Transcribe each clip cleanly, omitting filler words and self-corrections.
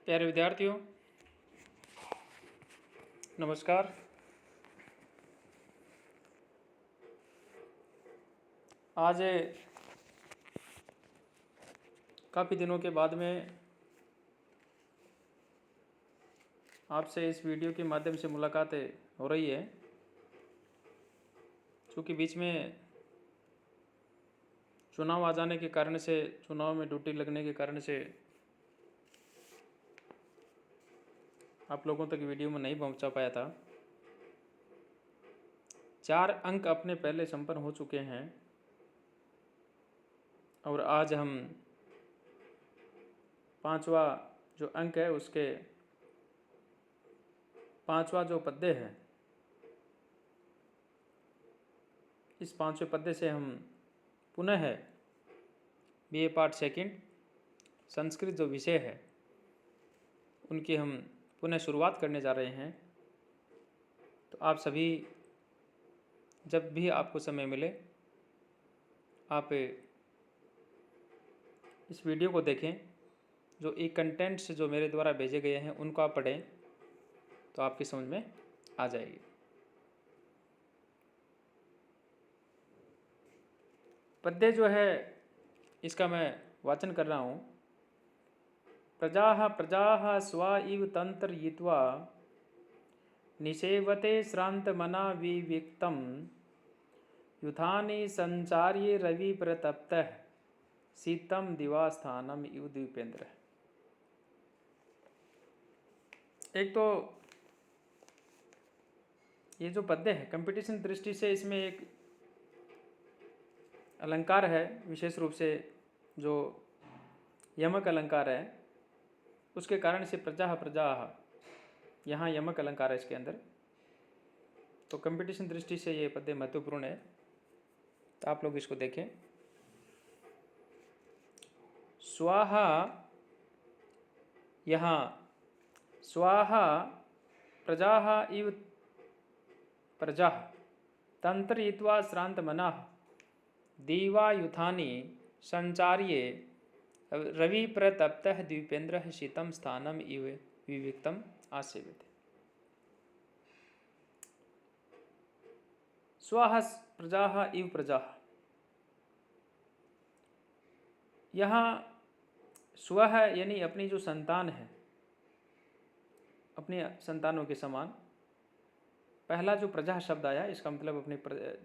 प्यारे विद्यार्थियों, नमस्कार। आज काफ़ी दिनों के बाद में आपसे इस वीडियो के माध्यम से मुलाकातें हो रही है। क्योंकि बीच में चुनाव आ जाने के कारण से, चुनाव में ड्यूटी लगने के कारण से आप लोगों तक वीडियो में नहीं पहुंचा पाया था। 4 अंक अपने पहले संपन्न हो चुके हैं और आज हम 5वां जो अंक है उसके 5वां जो पद्य है, इस 5वें पद्य से हम पुनः बीए पार्ट सेकंड संस्कृत जो विषय है उनकी हम पुनः शुरुआत करने जा रहे हैं। तो आप सभी जब भी आपको समय मिले आप इस वीडियो को देखें। जो एक कंटेंट्स जो मेरे द्वारा भेजे गए हैं उनको आप पढ़ें तो आपकी समझ में आ जाएगी। पद्य जो है इसका मैं वाचन कर रहा हूँ। प्रजाः प्रजाः स्वा इव तंत्रयित्वा निषेवते श्रान्तमना विविक्तं युथानि संचार्ये रवि प्रतप्तः शीतम दिवास्थानम इव द्वीपेंद्र। एक तो ये जो पद्य है कंपटीशन दृष्टि से इसमें एक अलंकार है, विशेष रूप से जो यमक अलंकार है उसके कारण से प्रजा प्रजा, यहाँ यमक अलंकार है इसके अंदर। तो कंपटीशन दृष्टि से ये पद्य महत्वपूर्ण है, तो आप लोग इसको देखें। स्वाहा, यहाँ स्वाहा प्रजाः इव प्रजा तंत्रयित्वा श्रान्तमनः दीवायुधानि संचार्ये रवि प्रतप्तः द्वीपेन्द्रः शीतं स्थानम इव विविक्तम आसेवते। स्वाहा प्रजाः इव प्रजाः, यहाँ स्व यानी अपनी जो संतान है, अपनी संतानों के समान। पहला जो प्रजा शब्द आया इसका मतलब अपनी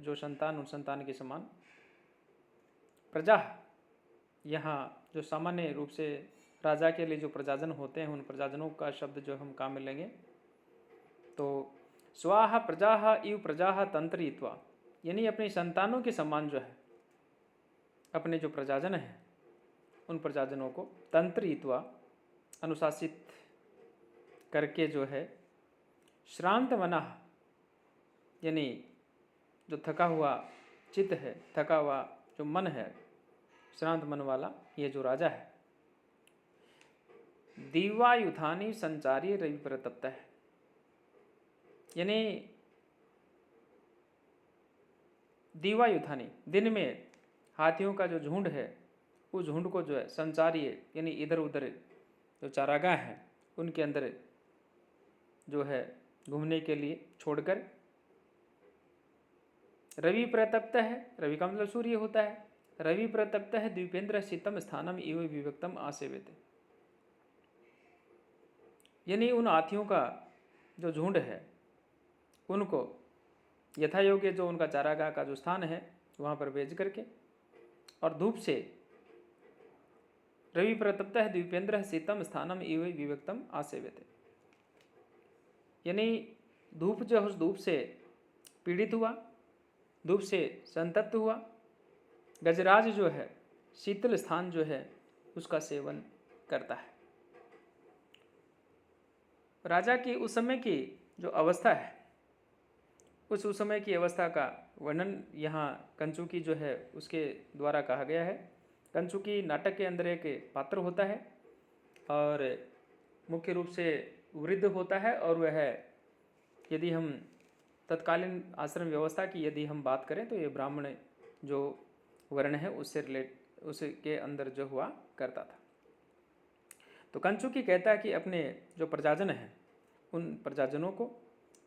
जो संतान, उन संतान के समान। प्रजा यहाँ जो सामान्य रूप से राजा के लिए जो प्रजाजन होते हैं उन प्रजाजनों का शब्द जो हम काम में लेंगे। तो स्वाहा प्रजाः इव प्रजाः तंत्रयित्वा यानी अपनी संतानों के समान जो है अपने जो प्रजाजन है उन प्रजाजनों को तंत्रयित्वा अनुशासित करके जो है श्रांत मनः यानी जो थका हुआ चित्त है, थका हुआ जो मन है, श्रांत मन वाला ये जो राजा है, दीवायुधानी संचारी रवि प्रतप्तः है। यानी दीवायुधानी दिन में हाथियों का जो झुंड है उस झुंड को जो है संचारिये यानी इधर उधर जो चारागाह है उनके अंदर जो है घूमने के लिए छोड़कर, रवि प्रतप्तः है, रवि का मतलब सूर्य होता है, रवि प्रतप्तः है द्वीपेन्द्र शीतम स्थानम इव विविक्तम आसेवते। यानी उन हाथियों का जो झुंड है उनको यथा योग्य जो उनका चारागाह का जो स्थान है वहाँ पर भेज करके और धूप से रवि प्रतप्तः द्वीपेन्द्र शीतम स्थानम इव विविक्तम आसेवते। यानी धूप जो उस धूप से पीड़ित हुआ, धूप से संतप्त हुआ, गजराज जो है शीतल स्थान जो है उसका सेवन करता है। राजा की उस समय की जो अवस्था है उस समय की अवस्था का वर्णन यहाँ कंचुकी जो है उसके द्वारा कहा गया है। कंचुकी नाटक के अंदर एक पात्र होता है और मुख्य रूप से वृद्ध होता है और वह यदि हम तत्कालीन आश्रम व्यवस्था की यदि हम बात करें तो ये ब्राह्मण जो वर्ण है उससे उसके अंदर जो हुआ करता था। तो कंचुकी कहता है कि अपने जो प्रजाजन हैं उन प्रजाजनों को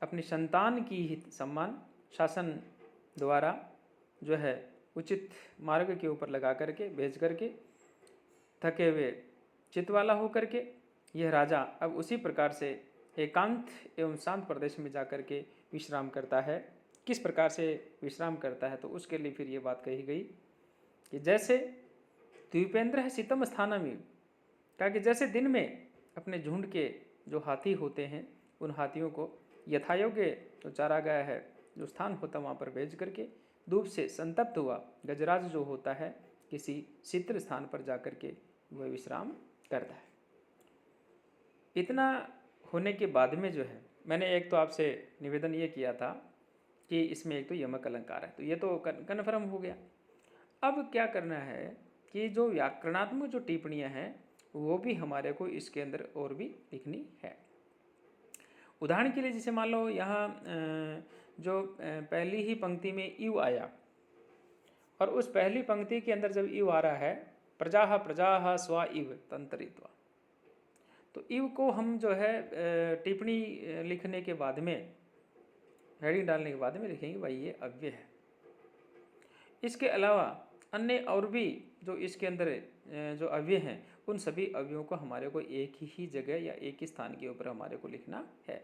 अपनी संतान की हित सम्मान शासन द्वारा जो है उचित मार्ग के ऊपर लगा करके भेज करके थके हुए चित्त वाला हो करके यह राजा अब उसी प्रकार से एकांत एवं शांत प्रदेश में जाकर के विश्राम करता है। किस प्रकार से विश्राम करता है, तो उसके लिए फिर ये बात कही गई कि जैसे द्वीपेंद्र है शीतम स्थान में, कहा कि जैसे दिन में अपने झुंड के जो हाथी होते हैं उन हाथियों को यथायोग्य जो चारागाह है जो स्थान होता वहाँ पर भेज करके धूप से संतप्त हुआ गजराज जो होता है किसी शीतल स्थान पर जाकर के वह विश्राम करता है। इतना होने के बाद में जो है मैंने एक तो आपसे निवेदन ये किया था कि इसमें एक तो यमक अलंकार है, तो ये तो कन्फर्म हो गया। अब क्या करना है कि जो व्याकरणात्मक जो टिप्पणियाँ हैं वो भी हमारे को इसके अंदर और भी लिखनी है। उदाहरण के लिए जैसे मान लो यहाँ जो पहली ही पंक्ति में इव आया और उस पहली पंक्ति के अंदर जब इव आ रहा है प्रजाः प्रजाः स्वा इव तंत्रित्वा, तो इव को हम जो है टिप्पणी लिखने के बाद में हेडिंग डालने के बाद में लिखेंगे भाई ये अव्यय है। इसके अलावा अन्य और भी जो इसके अंदर जो अव्यय हैं उन सभी अव्ययों को हमारे को एक ही जगह या एक ही स्थान के ऊपर हमारे को लिखना है,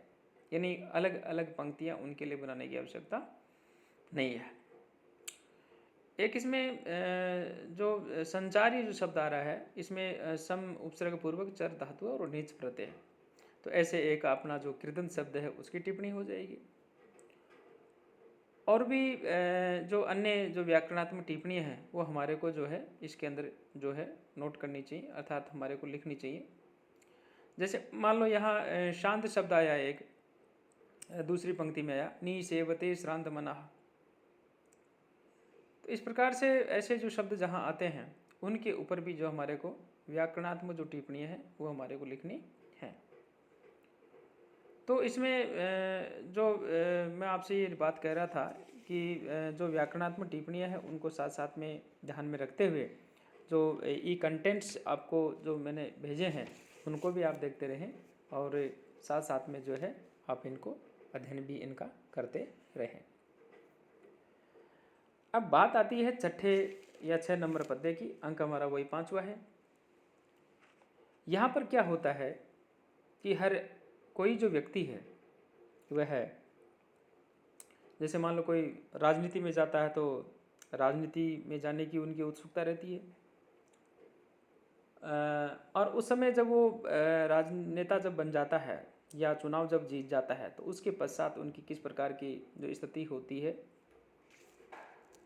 यानी अलग अलग पंक्तियां उनके लिए बनाने की आवश्यकता नहीं है। एक इसमें जो संचारी जो शब्द आ रहा है इसमें सम उपसर्ग पूर्वक चर धातु और नीच प्रत्यय, तो ऐसे एक अपना जो कृदंत शब्द है उसकी टिप्पणी हो जाएगी। और भी जो अन्य जो व्याकरणात्मक टिप्पणियाँ हैं वो हमारे को जो है इसके अंदर जो है नोट करनी चाहिए, अर्थात हमारे को लिखनी चाहिए। जैसे मान लो यहाँ शांत शब्द आया, एक दूसरी पंक्ति में आया नी सेवते श्रांत मनाः, तो इस प्रकार से ऐसे जो शब्द जहाँ आते हैं उनके ऊपर भी जो हमारे को व्याकरणात्मक जो टिप्पणियाँ हैं वो हमारे को लिखनी है। तो इसमें जो मैं आपसे ये बात कह रहा था कि जो व्याकरणात्मक टिप्पणियाँ हैं उनको साथ साथ में ध्यान में रखते हुए जो ई कंटेंट्स आपको जो मैंने भेजे हैं उनको भी आप देखते रहें और साथ साथ में जो है आप इनको अध्ययन भी इनका करते रहें। अब बात आती है छठे या 6 नंबर पद्य की, अंक हमारा वही 5वां है। यहाँ पर क्या होता है कि हर कोई जो व्यक्ति है वह जैसे मान लो कोई राजनीति में जाता है तो राजनीति में जाने की उनकी उत्सुकता रहती है, और उस समय जब वो राजनेता जब बन जाता है या चुनाव जब जीत जाता है तो उसके पश्चात उनकी किस प्रकार की जो स्थिति होती है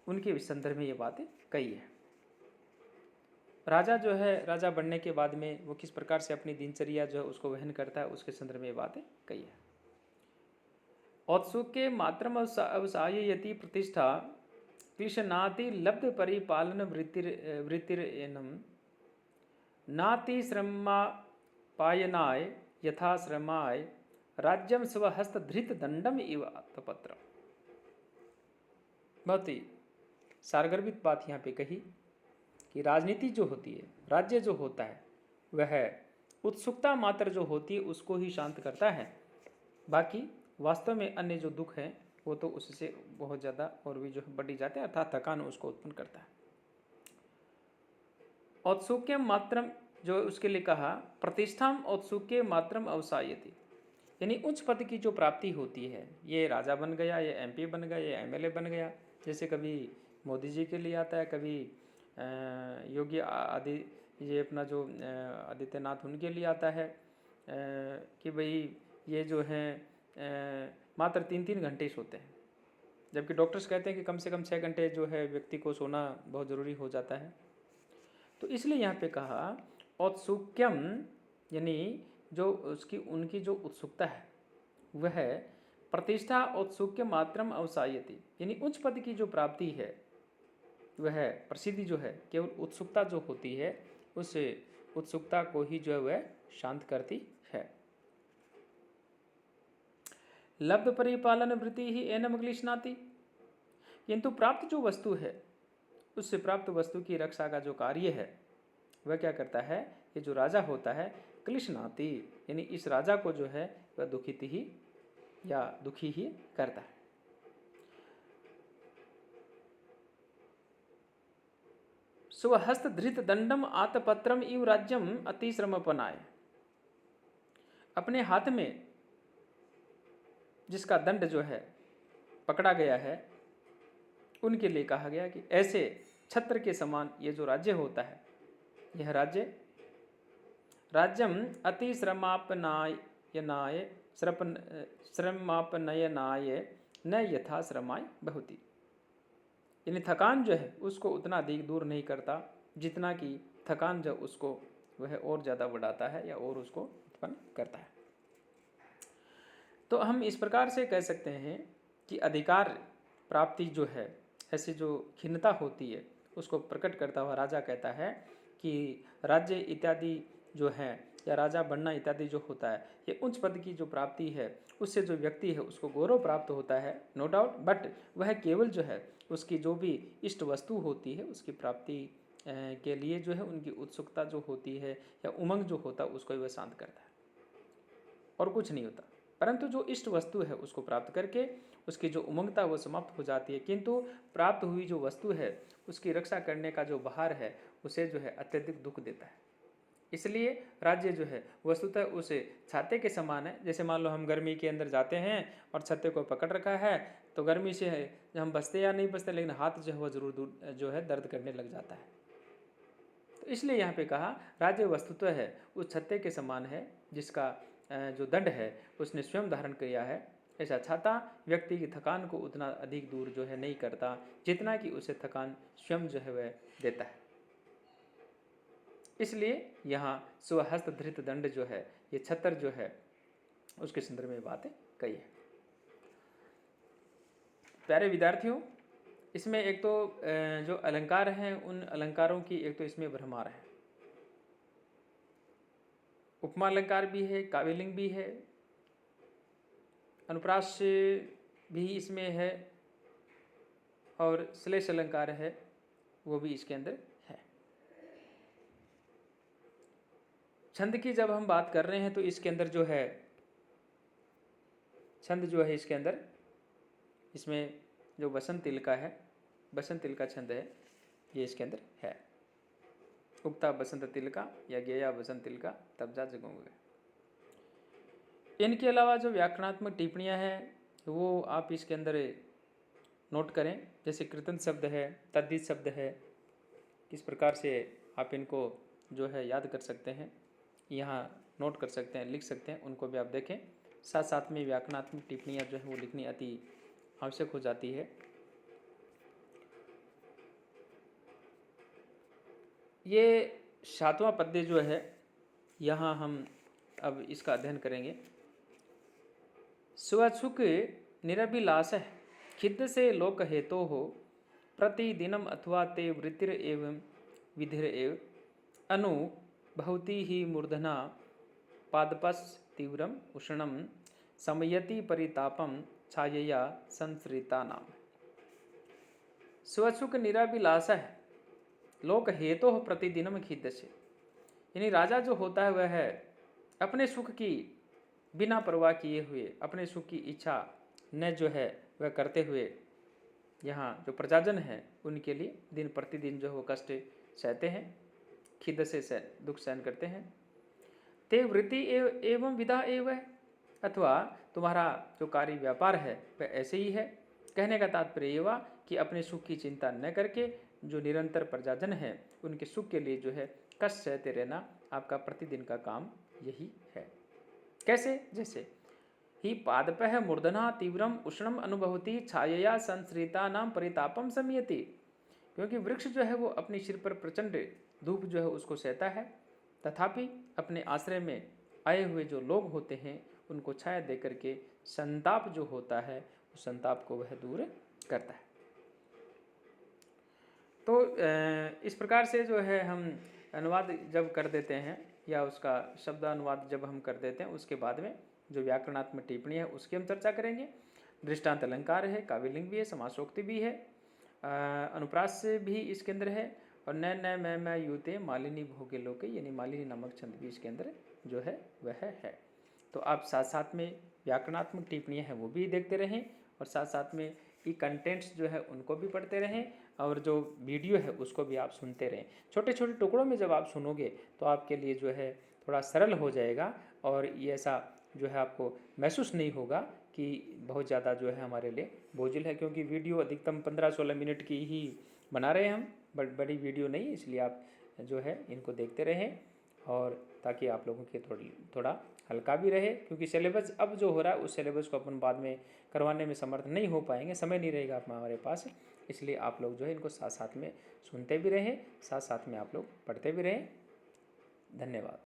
उनके संदर्भ में ये बातें कही है। राजा जो है राजा बनने के बाद में वो किस प्रकार से अपनी दिनचर्या जो है उसको वहन करता है उसके संदर्भ में ये बातें कही है। औत्सुक्य मात्रम अवसाययति प्रतिष्ठा क्लिशनाति लब्ध परिपालन वृत्तिरेनम नाति श्रमा पायनाय यथा श्रमाय राज्यम स्वहस्त धृत दंडम इव आत्मपत्र। बहुत ही सारगर्भित बात यहाँ पे कही कि राजनीति जो होती है, राज्य जो होता है वह उत्सुकता मात्र जो होती है उसको ही शांत करता है, बाकी वास्तव में अन्य जो दुख है वो तो उससे बहुत ज़्यादा और भी जो बढ़ी जाते हैं, अर्थात थकान उसको उत्पन्न करता है। औत्सुक्यम मात्रम जो उसके लिए कहा प्रतिष्ठाम औत्सुक्य मात्रम अवसायति, यानी उच्च पद की जो प्राप्ति होती है, ये राजा बन गया, ये एमपी बन गया, ये एमएलए बन गया, जैसे कभी मोदी जी के लिए आता है, कभी योगी आदि ये अपना जो आदित्यनाथ उनके लिए आता है कि भाई ये जो है मात्र 3-3 घंटे सोते हैं, जबकि डॉक्टर्स कहते हैं कि कम से कम 6 घंटे जो है व्यक्ति को सोना बहुत ज़रूरी हो जाता है। तो इसलिए यहाँ पे कहा औत्सुक्यम, यानी जो उसकी उनकी जो उत्सुकता है वह प्रतिष्ठा औत्सुक्य मात्रम अवसायति, यानी उच्च पद की जो प्राप्ति है वह प्रसिद्धि जो है केवल उत्सुकता जो होती है उस उत्सुकता को ही जो है वह शांत करती है। लब्ध परिपालन वृत्ति ही एनम क्लिशनाति, किंतु प्राप्त जो वस्तु है उससे प्राप्त वस्तु की रक्षा का जो कार्य है वह क्या करता है, ये जो राजा होता है क्लिशनाति, यानी इस राजा को जो है वह दुखित ही या दुखी ही करता है। स्वहस्त धृत दंडम आतपत्रम इव राज्यम अतिश्रमपनाय, अपने हाथ में जिसका दंड जो है पकड़ा गया है उनके लिए कहा गया कि ऐसे छत्र के समान ये जो राज्य होता है, यह राज्यम अति श्रमापनायनाय श्रमापनयनाय न यथा श्रमाय बहुति, यानी थकान जो है उसको उतना अधिक दूर नहीं करता जितना कि थकान जो उसको वह और ज़्यादा बढ़ाता है या और उसको उत्पन्न करता है। तो हम इस प्रकार से कह सकते हैं कि अधिकार प्राप्ति जो है, ऐसी जो खिन्नता होती है उसको प्रकट करता हुआ राजा कहता है कि राज्य इत्यादि जो है या राजा बनना इत्यादि जो होता है, ये उच्च पद की जो प्राप्ति है उससे जो व्यक्ति है उसको गौरव प्राप्त होता है, नो डाउट, बट वह केवल जो है उसकी जो भी इष्ट वस्तु होती है उसकी प्राप्ति के लिए जो है उनकी उत्सुकता जो होती है या उमंग जो होता है उसको वह शांत करता है और कुछ नहीं होता। परंतु जो इष्ट वस्तु है उसको प्राप्त करके उसकी जो उमंगता वो समाप्त हो जाती है, किंतु प्राप्त हुई जो वस्तु है उसकी रक्षा करने का जो भार है उसे जो है अत्यधिक दुख देता है। इसलिए राज्य जो है वस्तुतः उसे छाते के समान है। जैसे मान लो हम गर्मी के अंदर जाते हैं और छत्ते को पकड़ रखा है तो गर्मी से है हम बचते या नहीं बचते, लेकिन हाथ जो है वह जरूर जो है दर्द करने लग जाता है। तो इसलिए यहाँ पे कहा राज्य वस्तुतः है उस छत्ते के समान है जिसका जो दंड है उसने स्वयं धारण किया है। ऐसा छाता व्यक्ति की थकान को उतना अधिक दूर जो है नहीं करता जितना कि उसे थकान स्वयं जो है वह देता है। इसलिए यहाँ स्वहस्त धृत दंड जो है ये छत्र जो है उसके संदर्भ में बातें कही है। प्यारे विद्यार्थियों, इसमें एक तो जो अलंकार हैं उन अलंकारों की एक तो इसमें भ्रमार है, उपमा अलंकार भी है, काव्यलिंग भी है, अनुप्रास भी इसमें है और श्लेष अलंकार है वो भी इसके अंदर है। छंद की जब हम बात कर रहे हैं तो इसके अंदर जो है छंद जो है इसके अंदर इसमें जो बसंत तिलका है, बसंत तिलका छंद है ये इसके अंदर है। उक्ता बसंत तिलका या गेया बसंत तिलका तब जा जगोगे। इनके अलावा जो व्याकरणात्मक टिप्पणियां हैं वो आप इसके अंदर नोट करें। जैसे कृतंत शब्द है, तद्धित शब्द है, किस प्रकार से आप इनको जो है याद कर सकते हैं, यहाँ नोट कर सकते हैं, लिख सकते हैं, उनको भी आप देखें। साथ साथ में व्याकरणात्मक टिप्पणियाँ जो है वो लिखनी अति आवश्यक हो जाती है। ये 7वां पद्य जो है यहाँ हम अब इसका अध्ययन करेंगे। स्वच्छुक निरभिलाष खिद्ध से लोक हेतो हो प्रतिदिनम अथवा ते वृत्तिर एवं विधिर एव अनु भवती ही मूर्धना पादपस तीव्रम उष्णम समयति परितापम छायया संसृता नाम। स्वच्छुक निराभिलाष लोक हेतु प्रतिदिनम खिद्ध से, यानी राजा जो होता है वह है अपने सुख की बिना परवाह किए हुए, अपने सुख की इच्छा न जो है वह करते हुए यहाँ जो प्रजाजन है उनके लिए दिन प्रतिदिन जो वो कष्ट सहते हैं, खिद्ध से दुख सहन करते हैं। ते वृत्ति एवं विधा एवं, अथवा तुम्हारा जो कार्य व्यापार है वह ऐसे ही है। कहने का तात्पर्य ये हुआ कि अपने सुख की चिंता न करके जो निरंतर प्रजाजन है उनके सुख के लिए जो है कष्ट सहते रहना आपका प्रतिदिन का काम यही है। कैसे? जैसे ही पादपः मूर्धना तीव्रम उष्णम अनुभवती छायया संसृता नाम परितापम समयति, क्योंकि वृक्ष जो है वो अपने सिर पर प्रचंड धूप जो है उसको सहता है, तथापि अपने आश्रय में आए हुए जो लोग होते हैं उनको छाया दे करके संताप जो होता है उस संताप को वह दूर करता है। तो इस प्रकार से जो है हम अनुवाद जब कर देते हैं या उसका शब्द अनुवाद जब हम कर देते हैं उसके बाद में जो व्याकरणात्मक टिप्पणी है उसकी हम चर्चा करेंगे। दृष्टांत अलंकार है, काव्यलिंग भी है, समासोक्ति भी है, अनुप्रास भी इसके अंदर है और न न मैं यूते मालिनी भोगे लोके, यानी मालिनी नामक छंद भी इसके अंदर जो है वह है। तो आप साथ साथ में व्याकरणात्मक टिप्पणियाँ हैं वो भी देखते रहें, और साथ साथ में ई कंटेंट्स जो है उनको भी पढ़ते रहें, और जो वीडियो है उसको भी आप सुनते रहें। छोटे छोटे टुकड़ों में जब आप सुनोगे तो आपके लिए जो है थोड़ा सरल हो जाएगा, और ये ऐसा जो है आपको महसूस नहीं होगा कि बहुत ज़्यादा जो है हमारे लिए बोझिल है, क्योंकि वीडियो अधिकतम 15-16 मिनट की ही बना रहे हैं हम, बड़ी वीडियो नहीं। इसलिए आप जो है इनको देखते रहें, और ताकि आप लोगों के थोड़ा हल्का भी रहे, क्योंकि सिलेबस अब जो हो रहा है उस सिलेबस को अपन बाद में करवाने में समर्थ नहीं हो पाएंगे, समय नहीं रहेगा हमारे पास। इसलिए आप लोग जो है इनको साथ साथ में सुनते भी रहें, साथ साथ में आप लोग पढ़ते भी रहें। धन्यवाद।